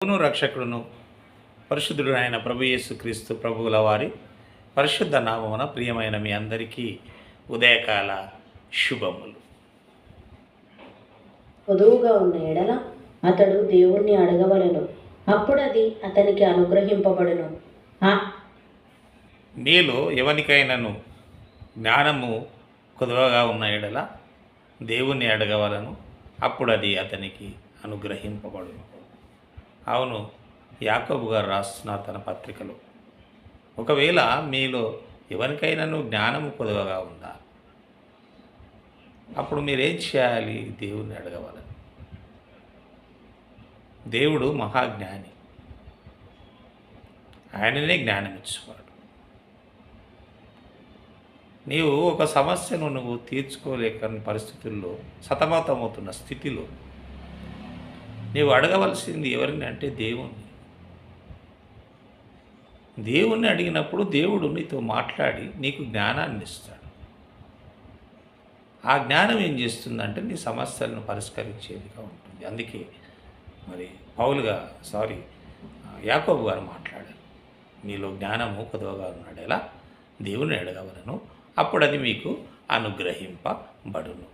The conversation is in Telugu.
రక్షకుడును పరిశుద్ధుడు అయిన ప్రభు యేసుక్రీస్తు ప్రభువుల వారి పరిశుద్ధ నామమున ప్రియమైన మీ అందరికీ ఉదయకాల శుభములు. పొదువుగా ఉన్న ఎడల అతడు దేవుణ్ణి అడగవలెను, అప్పుడది అతనికి అనుగ్రహింపబడును. మీలో ఎవరికైనాను జ్ఞానము కొదువగా ఉన్న ఎడల దేవుణ్ణి అడగవలను, అప్పుడు అది అతనికి అనుగ్రహింపబడును. అవును, యాకోబు గారు రాస్తున్నారు తన పత్రికలో. ఒకవేళ మీలో ఎవరికైనాను జ్ఞానము కొదువగా ఉందా, అప్పుడు మీరేం చేయాలి? దేవుణ్ణి అడగవాలని. దేవుడు మహాజ్ఞాని, ఆయననే జ్ఞానం ఇచ్చేవాడు. నీవు ఒక సమస్యను నువ్వు తీర్చుకోలేకని పరిస్థితుల్లో సతమతమవుతున్న స్థితిలో నీవు అడగవలసింది ఎవరిని అంటే దేవుణ్ణి. దేవుణ్ణి అడిగినప్పుడు దేవుడు నీతో మాట్లాడి నీకు జ్ఞానాన్ని ఇస్తాడు. ఆ జ్ఞానం ఏం చేస్తుందంటే నీ సమస్యలను పరిష్కరించేదిగా ఉంటుంది. అందుకే మరి యాకోబు గారు మాట్లాడారు, మీలో జ్ఞానము కొద్దిగా ఉన్నాడు, ఎలా దేవుణ్ణి అడగవలను, అప్పుడు అది మీకు అనుగ్రహింపబడును.